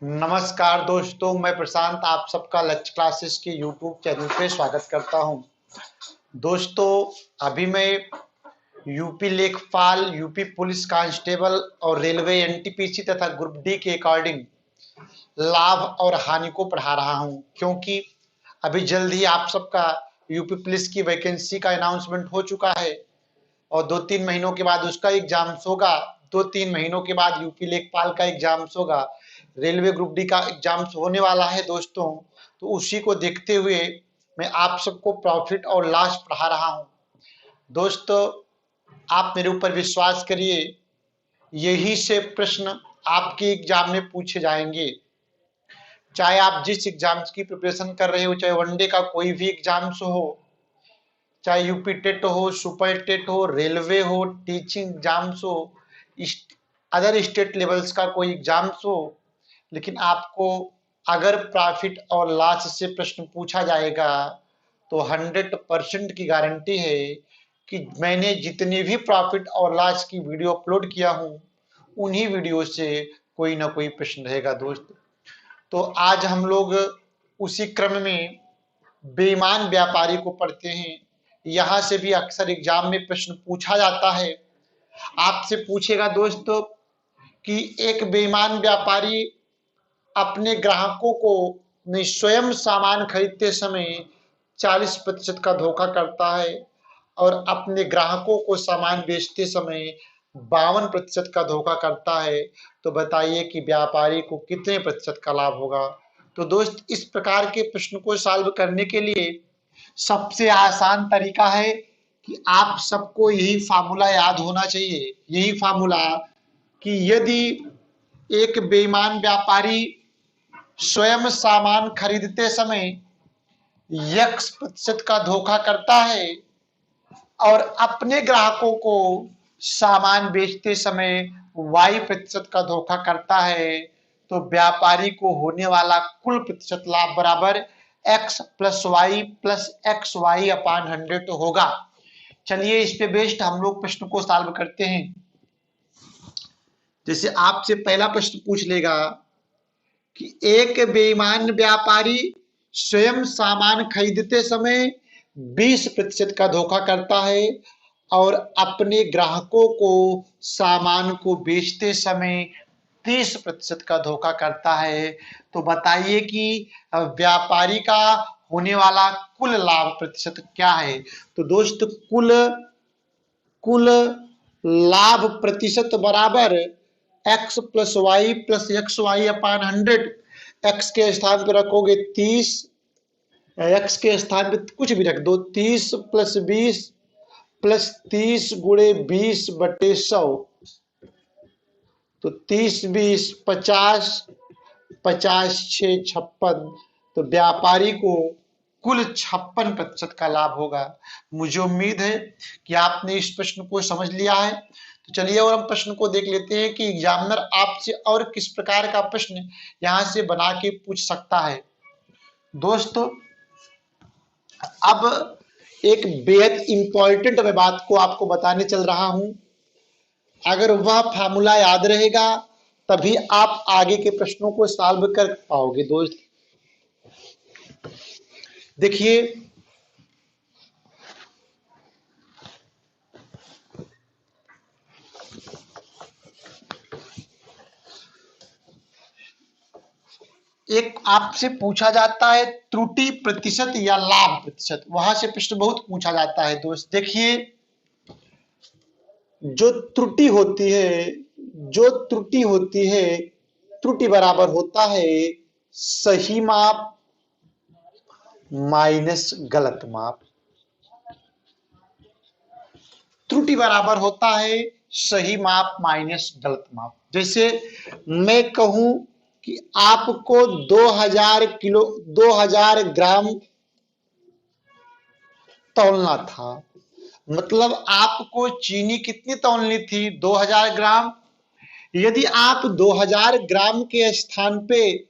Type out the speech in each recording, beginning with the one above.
नमस्कार दोस्तों, मैं प्रशांत आप सबका लक्ष्य क्लासेस के यूट्यूब चैनल पे स्वागत करता हूं। दोस्तों, अभी मैं यूपी लेखपाल, यूपी पुलिस कांस्टेबल और रेलवे एनटीपीसी तथा ग्रुप डी के अकॉर्डिंग लाभ और हानि को पढ़ा रहा हूं, क्योंकि अभी जल्द ही आप सबका यूपी पुलिस की वैकेंसी का अनाउंसमेंट हो चुका है और 2-3 महीनों के बाद उसका एग्जाम्स होगा। 2-3 महीनों के बाद यूपी लेखपाल का एग्जाम्स होगा, रेलवे ग्रुप डी का एग्जाम्स होने वाला है दोस्तों। तो उसी को देखते हुए मैं आप सबको प्रॉफिट और लॉस पढ़ा रहा हूं। दोस्तों, आप मेरे ऊपर विश्वास करिए, यही से प्रश्न आपके एग्जाम में पूछे जाएंगे। चाहे आप जिस एग्जाम्स की प्रिपरेशन कर रहे हो, चाहे वनडे का कोई भी एग्जाम्स हो, चाहे यूपी टेट हो, सुपर टेट हो, रेलवे हो, टीचिंग एग्जाम्स हो, अदर स्टेट लेवल्स का कोई एग्जाम्स हो, लेकिन आपको अगर प्रॉफिट और लॉस से प्रश्न पूछा जाएगा तो 100% की गारंटी है कि मैंने जितने भी प्रॉफिट और लॉस की वीडियो अपलोड किया हूं, उन्हीं वीडियो से कोई ना कोई प्रश्न रहेगा दोस्त। तो आज हम लोग उसी क्रम में बेईमान व्यापारी को पढ़ते हैं। यहां से भी अक्सर एग्जाम में प्रश्न पूछा जाता है। आपसे पूछेगा दोस्तों कि एक बेईमान व्यापारी अपने ग्राहकों को स्वयं सामान खरीदते समय 40% का धोखा करता है और अपने ग्राहकों को सामान बेचते समय 52% का धोखा करता है। तो बताइए कि व्यापारी को कितने प्रतिशत का लाभ होगा। तो दोस्त, इस प्रकार के प्रश्न को सॉल्व करने के लिए सबसे आसान तरीका है कि आप सबको यही फार्मूला याद होना चाहिए। यही फार्मूला कि यदि एक बेईमान व्यापारी स्वयं सामान खरीदते समय X% का धोखा करता है और अपने ग्राहकों को सामान बेचते समय Y% का धोखा करता है, तो व्यापारी को होने वाला कुल प्रतिशत लाभ बराबर X + Y + XY अपान 100 होगा। चलिए, इस पे बेस्ड हम लोग प्रश्न को सॉल्व करते हैं। जैसे आपसे पहला प्रश्न पूछ लेगा कि एक बेईमान व्यापारी स्वयं सामान खरीदते समय 20% का धोखा करता है और अपने ग्राहकों को सामान को बेचते समय 30% का धोखा करता है। तो बताइए कि व्यापारी का होने वाला कुल लाभ प्रतिशत क्या है। तो दोस्त, कुल लाभ प्रतिशत बराबर X + Y + XY अपान 100। X के स्थान पर रखोगे 30, X के स्थान पर कुछ भी रख दो, 30 + 20 + 30 × 20/100। तो 30 20 50, 50 6 56। तो व्यापारी को कुल 56% का लाभ होगा। मुझे उम्मीद है कि आपने इस प्रश्न को समझ लिया है। तो चलिए और हम प्रश्न को देख लेते हैं कि एग्जामिनर आपसे और किस प्रकार का प्रश्न यहां से बना के पूछ सकता है। दोस्तों, अब एक बेहद इंपॉर्टेंट बात को आपको बताने चल रहा हूं। अगर वह फार्मूला याद रहेगा तभी आप आगे के प्रश्नों को सॉल्व कर पाओगे। दोस्त देखिए, एक आपसे पूछा जाता है त्रुटि प्रतिशत या लाभ प्रतिशत, वहां से प्रश्न बहुत पूछा जाता है। दोस्त देखिए, जो त्रुटि होती है, त्रुटि बराबर होता है सही माप माइनस गलत माप। त्रुटि बराबर होता है सही माप माइनस गलत माप। जैसे मैं कहूं कि आपको 2000 ग्राम तौलना था, मतलब आपको चीनी कितनी तौलनी थी? 2000 ग्राम। यदि आप 2000 ग्राम के स्थान पे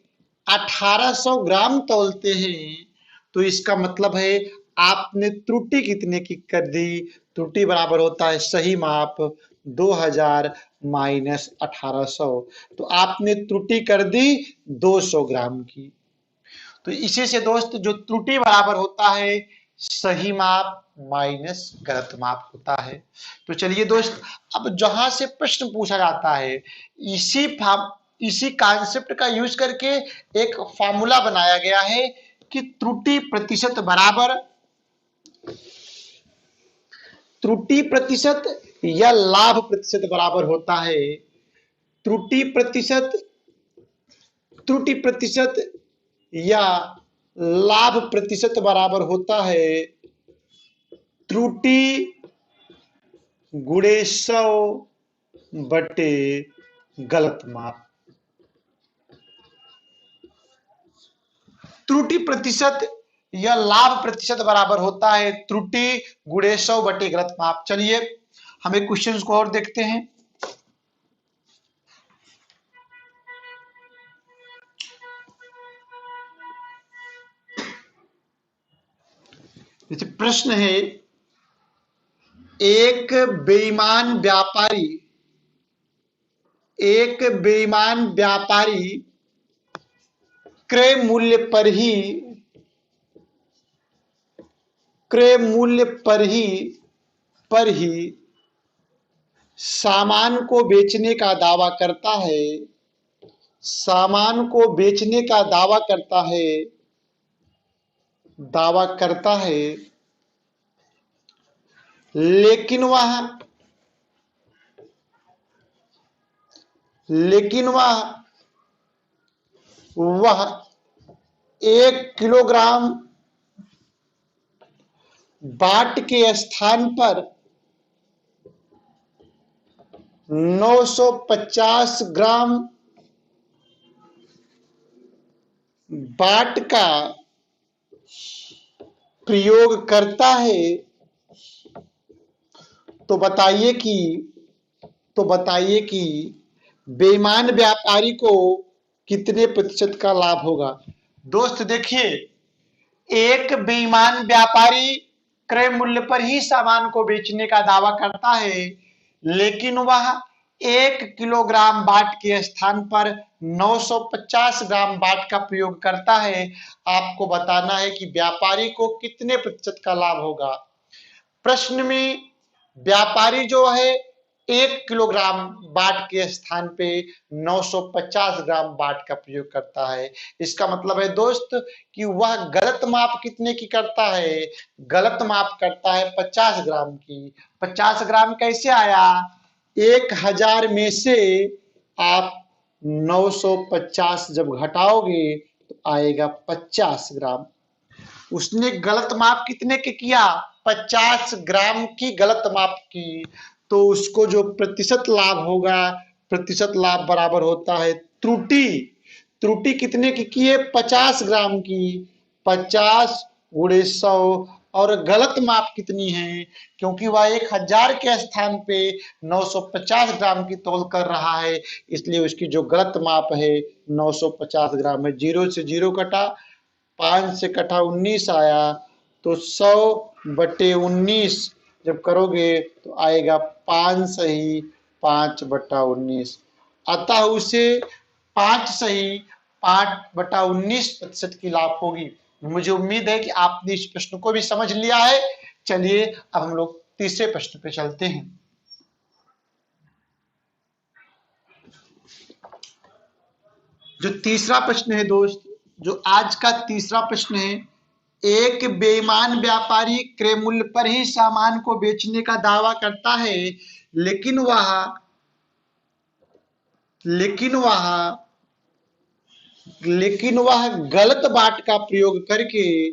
1800 ग्राम तौलते हैं तो इसका मतलब है आपने त्रुटि कितने की कर दी? त्रुटि बराबर होता है सही माप 2000 माइनस 1800। तो आपने त्रुटि कर दी 200 ग्राम की। तो इसी से दोस्त जो त्रुटि बराबर होता है सही माप माइनस गलत माप होता है। तो चलिए दोस्त, अब जहां से प्रश्न पूछा जाता है इसी कॉन्सेप्ट का यूज करके एक फार्मूला बनाया गया है कि त्रुटि प्रतिशत या लाभ प्रतिशत बराबर होता है त्रुटि प्रतिशत या लाभ प्रतिशत बराबर होता है त्रुटि गुणे 100 बटे गलत माप। त्रुटि प्रतिशत या लाभ प्रतिशत बराबर होता है त्रुटि गुणे 100 बटे गलत माप। चलिए हम एक क्वेश्चन को और देखते हैं। जैसे प्रश्न है, एक बेईमान व्यापारी क्रय मूल्य पर ही सामान को बेचने का दावा करता है लेकिन वह 1 किलोग्राम बाट के स्थान पर 950 ग्राम बाट का प्रयोग करता है। तो बताइए कि बेईमान व्यापारी को कितने प्रतिशत का लाभ होगा। दोस्त देखिए, एक बेईमान व्यापारी क्रय मूल्य पर ही सामान को बेचने का दावा करता है लेकिन वह 1 किलोग्राम बाट के स्थान पर 950 ग्राम बाट का प्रयोग करता है। आपको बताना है कि व्यापारी को कितने प्रतिशत का लाभ होगा। प्रश्न में व्यापारी जो है 1 किलोग्राम बाट के स्थान पे 950 ग्राम बाट का प्रयोग करता है। इसका मतलब है दोस्त कि वह गलत माप कितने की करता है, गलत माप करता है 50 ग्राम की। 50 ग्राम कैसे आया, 1000 में से आप 950 जब घटाओगे तो आएगा 50 ग्राम। उसने गलत माप कितने के किया, 50 ग्राम की गलत माप की। तो उसको जो प्रतिशत लाभ होगा, प्रतिशत लाभ बराबर होता है त्रुटि कितने की किए, 50 ग्राम की। 50 गुणे 100 और गलत माप कितनी है, क्योंकि वह 1000 के स्थान पे 950 ग्राम की तौल कर रहा है, इसलिए उसकी जो गलत माप है 950 ग्राम है। 0 से 0 कटा, 5 से कटा 19 आया, तो 100 बटे 19 जब करोगे तो आएगा 5 सही 5 बटा 19। अतः उसे 5 सही 5 बटा 19 प्रतिशत की लाभ होगी। मुझे उम्मीद है कि आपने इस प्रश्न को भी समझ लिया है। चलिए अब हम लोग तीसरे प्रश्न पे चलते हैं। जो तीसरा प्रश्न है दोस्त, जो आज का तीसरा प्रश्न है, एक बेईमान व्यापारी क्रय मूल्य पर ही सामान को बेचने का दावा करता है लेकिन वह गलत बाट का प्रयोग करके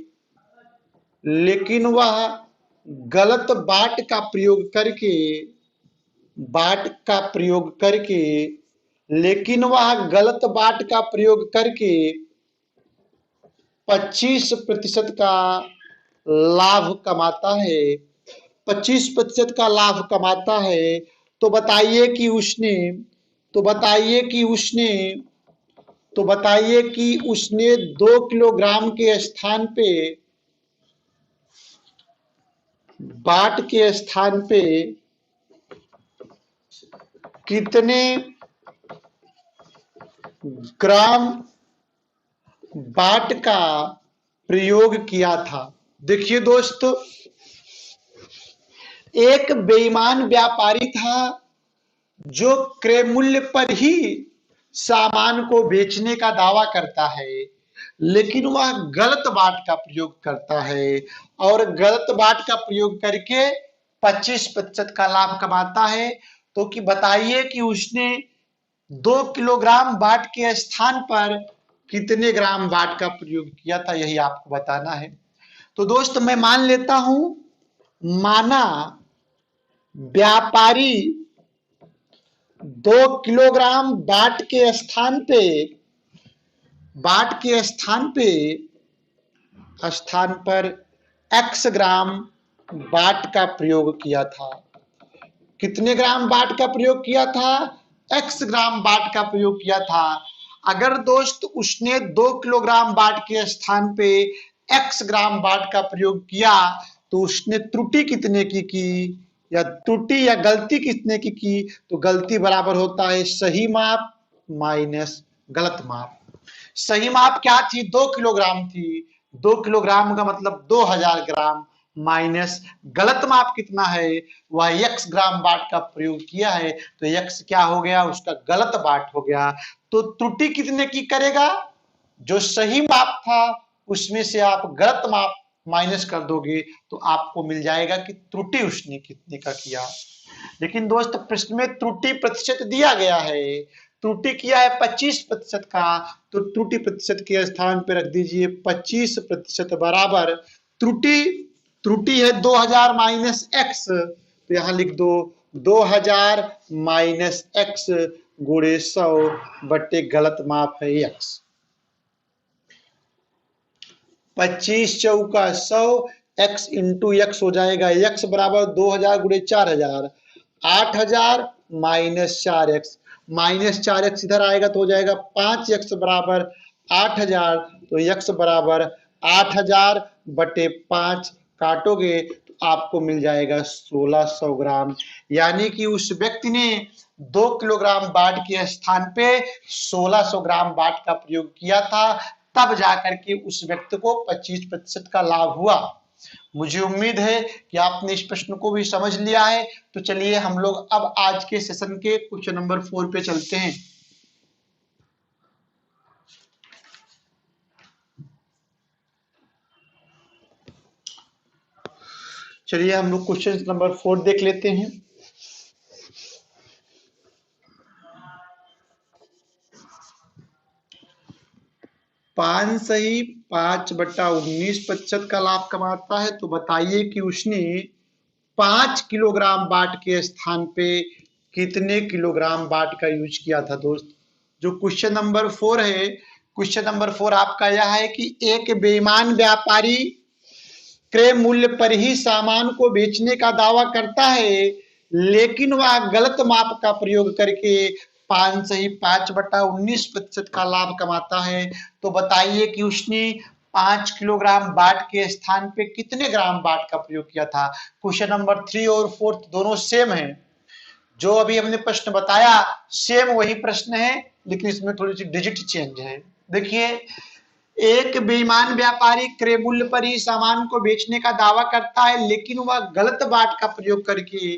लेकिन वह गलत बाट का प्रयोग करके 25% का लाभ कमाता है। 25% का लाभ कमाता है। तो बताइए कि उसने 2 किलोग्राम के स्थान पे बाट के स्थान पे कितने ग्राम बाट का प्रयोग किया था। देखिए दोस्तों, एक बेईमान व्यापारी था जो क्रय मूल्य पर ही सामान को बेचने का दावा करता है, लेकिन वह गलत बाट का प्रयोग करता है और गलत बाट का प्रयोग करके 25% का लाभ कमाता है। तो कि बताइए कि उसने 2 किलोग्राम बाट के स्थान पर कितने ग्राम बाट का प्रयोग किया था, यही आपको बताना है। तो दोस्त मैं मान लेता हूं, माना व्यापारी 2 किलोग्राम बाट के स्थान पर x ग्राम बाट का प्रयोग किया था। कितने ग्राम बाट का प्रयोग किया था? x ग्राम बाट का प्रयोग किया था। अगर दोस्त उसने 2 किलोग्राम बाट के स्थान पे x ग्राम बाट का प्रयोग किया तो उसने त्रुटि कितने की या त्रुटि या गलती कितने की? तो गलती बराबर होता है सही माप माइनस गलत माप। सही माप क्या थी? 2 किलोग्राम थी। 2 किलोग्राम का मतलब 2000 ग्राम माइनस गलत माप कितना है? वह x ग्राम बाट का प्रयोग किया है, तो x क्या हो गया? उसका गलत बाट हो गया। तो त्रुटि कितने की करेगा? जो सही माप था उसमें से आप गलत माप माइनस कर दोगे तो आपको मिल जाएगा कि त्रुटि उसने कितने का किया। लेकिन दोस्त प्रश्न में त्रुटि प्रतिशत दिया गया है, त्रुटि किया है 25% का, तो त्रुटि प्रतिशत के स्थान पर रख दीजिए 25% बराबर त्रुटि है 2000 माइनस एक्स, तो यहां लिख दो 2000 माइनस एक्स गुणे 100 बट्टे गलत माप है एक्स। 25 चौका 100 x इंटू एक्स हो जाएगा, x बराबर 2000 गुणे 4000, 8000 माइनस 4x, माइनस 4x इधर आएगा तो हो जाएगा 5x बराबर 8000, तो x बराबर 8000 बटे 5 काटोगे तो आपको मिल जाएगा 1600 ग्राम। यानी कि उस व्यक्ति ने 2 किलोग्राम बाट के स्थान पे 1600 ग्राम बाट का प्रयोग किया था, तब जाकर के उस व्यक्ति को 25% का लाभ हुआ। मुझे उम्मीद है कि आपने इस प्रश्न को भी समझ लिया है। तो चलिए हम लोग अब आज के सेशन के क्वेश्चन नंबर 4 पे चलते हैं। चलिए हम लोग क्वेश्चन नंबर 4 देख लेते हैं। पांच सही 5/19% का लाभ कमाता है, तो बताइए कि उसने 5 किलोग्राम बाट के स्थान पे कितने किलोग्राम बाट का यूज किया था। दोस्त जो क्वेश्चन नंबर 4 है, क्वेश्चन नंबर 4 आपका यह है कि एक बेईमान व्यापारी क्रय मूल्य पर ही सामान को बेचने का दावा करता है, लेकिन वह गलत माप का प्रयोग करके 5/19% का लाभ कमाता है। तो बताइए कि उसने 5 किलोग्राम बाट के स्थान पे कितने ग्राम बाट का प्रयोग किया था। क्वेश्चन नंबर 3 और 4 दोनों सेम है, जो अभी हमने प्रश्न बताया सेम वही प्रश्न है, लेकिन इसमें थोड़ी सी डिजिट चेंज है। देखिए, एक बेईमान व्यापारी क्रय मूल्य पर ही सामान को बेचने का दावा करता है, लेकिन वह गलत बाट का प्रयोग करके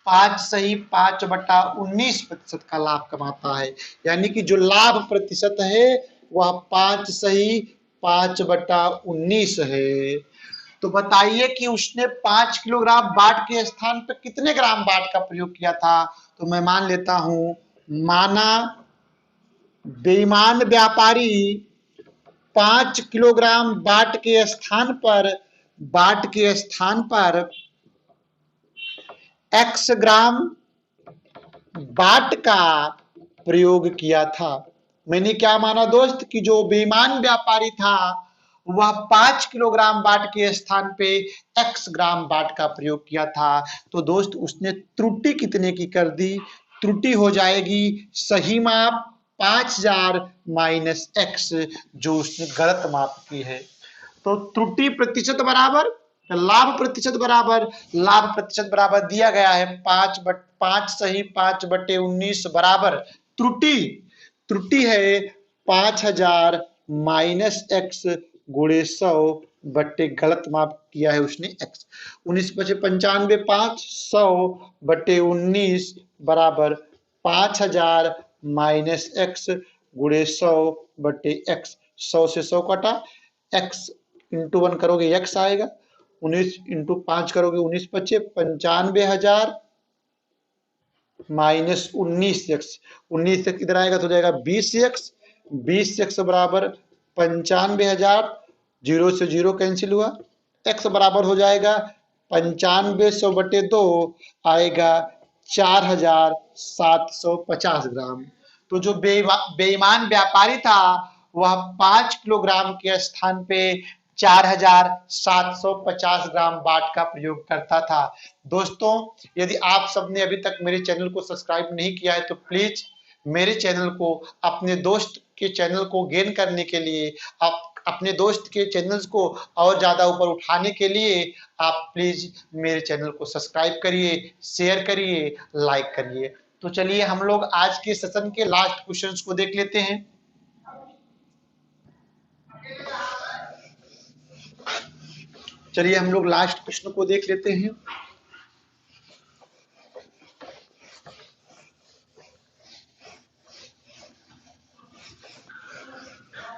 5/19% का लाभ कमाता है। यानी कि जो लाभ प्रतिशत है वह 5/19 है। तो बताइए कि उसने 5 किलोग्राम बाट के स्थान पर कितने ग्राम बाट का प्रयोग किया था। तो मैं मान लेता हूं, माना बेईमान व्यापारी 5 किलोग्राम बाट के स्थान पर x ग्राम बाट का प्रयोग किया था। मैंने क्या माना दोस्त कि जो बेईमान व्यापारी था वह 5 किलोग्राम बाट के स्थान पे x ग्राम बाट का प्रयोग किया था। तो दोस्त उसने त्रुटि कितने की कर दी? त्रुटि हो जाएगी सही माप 5000 माइनस x, जो उसने गलत माप की है। तो त्रुटि प्रतिशत बराबर लाभ प्रतिशत बराबर दिया गया है 5 सही 5/19 बराबर त्रुटि है 5000 माइनस एक्स गुणे 100 बट्टे गलत माप किया है उसने एक्स। 19×5 = 5, 100/19 बराबर 5000 माइनस एक्स गुणे 100/x। 100 से 100 कटा, x इंटू 1 करोगे x आएगा, 19 इंटू 5 करोगे 19 बचे 95,000 माइनस 19x। 19x इधर आएगा तो हो जाएगा 20x। 20x बराबर 95,000, 0 से 0 कैंसिल हुआ, x बराबर हो जाएगा 9500/2 आएगा 4750 ग्राम। तो जो बेईमान व्यापारी था वह 5 किलोग्राम के स्थान पे 4750 ग्राम बाट का प्रयोग करता था। दोस्तों, यदि आप सबने अभी तक मेरे चैनल को सब्सक्राइब नहीं किया है तो प्लीज मेरे चैनल को अपने दोस्त के चैनल को गेन करने के लिए, आप अपने दोस्त के चैनल्स को और ज्यादा ऊपर उठाने के लिए आप प्लीज मेरे चैनल को सब्सक्राइब करिए, शेयर करिए, लाइक करिए। तो चलिए हम लोग आज के सेशन के लास्ट क्वेश्चंस को देख लेते हैं। चलिए हम लोग लास्ट प्रश्न को देख लेते हैं।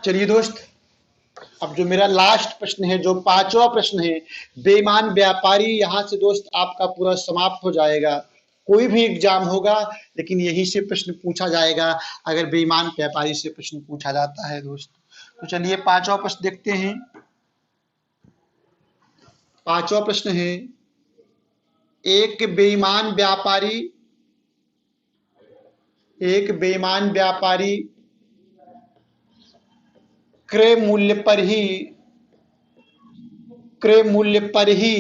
चलिए दोस्त, अब जो मेरा लास्ट प्रश्न है, जो 5वां प्रश्न है, बेईमान व्यापारी, यहां से दोस्त आपका पूरा समाप्त हो जाएगा। कोई भी एग्जाम होगा लेकिन यही से प्रश्न पूछा जाएगा अगर बेईमान व्यापारी से प्रश्न पूछा जाता है दोस्त। तो चलिए 5वां प्रश्न देखते हैं। 5वां प्रश्न है, एक बेईमान व्यापारी क्रय मूल्य पर ही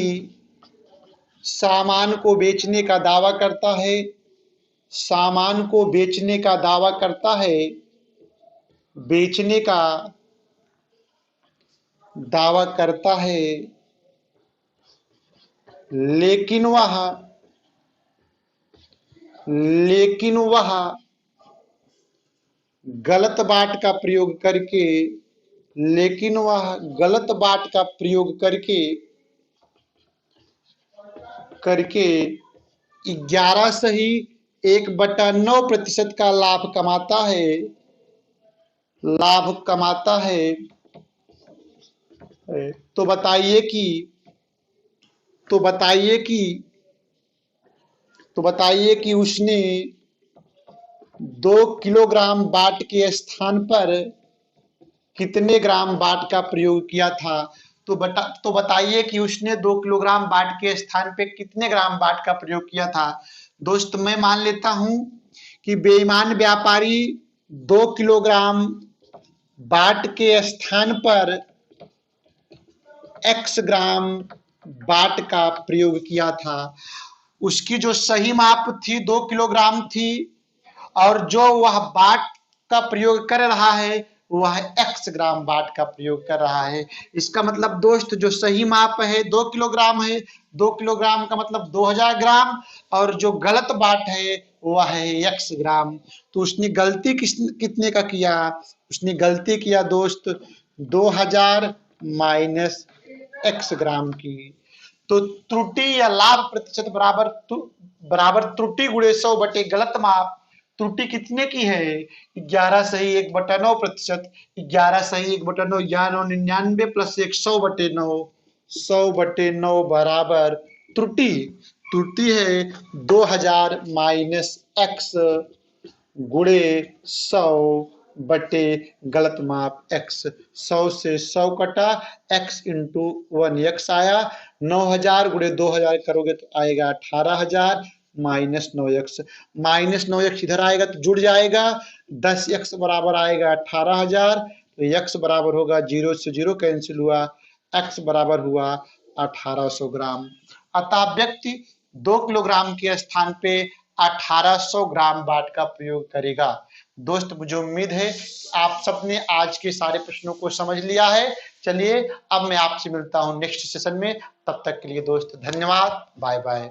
सामान को बेचने का दावा करता है, लेकिन वह गलत बाट का प्रयोग करके 11 सही 1/9% का लाभ कमाता है। तो बताइए कि उसने 2 किलोग्राम बाट के स्थान पर कितने ग्राम बाट का प्रयोग किया था। तो बताइए कि उसने 2 किलोग्राम बाट के स्थान पे कितने ग्राम बाट का प्रयोग किया था। दोस्त, मैं मान लेता हूं कि बेईमान व्यापारी 2 किलोग्राम बाट के स्थान पर x ग्राम बाट का प्रयोग किया था। उसकी जो सही माप थी 2 किलोग्राम थी और जो वह बाट का प्रयोग कर रहा है वह x ग्राम बाट का प्रयोग कर रहा है। इसका मतलब दोस्त जो सही माप है 2 किलोग्राम है, 2 किलोग्राम का मतलब 2000 ग्राम, और जो गलत बाट है वह है x ग्राम। तो उसने गलती कितने का किया, उसने गलती किया दोस्त 2000 माइनस x ग्राम की। तो त्रुटि या लाभ प्रतिशत बराबर त्रुटि गुणे 100 बटे गलत माप। त्रुटि कितने की है, 11 सही 1/9%। 11 सही 1/9, 99 प्लस 1 100/9, 100/9 बराबर त्रुटि है 2000 माइनस x गुणे 100 बटे गलत माप x। 100 से 100 कटा, x इंटू 1 x आया, 9000 गुणे 2000 करोगे तो आएगा 18000 माइनस 9x। माइनस 9x इधर आएगा तो जुड़ जाएगा, 10x बराबर आएगा 18000। तो x बराबर होगा 0 से 0 कैंसिल हुआ, x बराबर हुआ 1800 ग्राम। अतः व्यक्ति 2 किलोग्राम के स्थान पे 1800 ग्राम बाट का प्रयोग करेगा। दोस्त, मुझे उम्मीद है आप सबने आज के सारे प्रश्नों को समझ लिया है। चलिए अब मैं आपसे मिलता हूं नेक्स्ट सेशन में, तब तक के लिए दोस्त धन्यवाद, बाय बाय।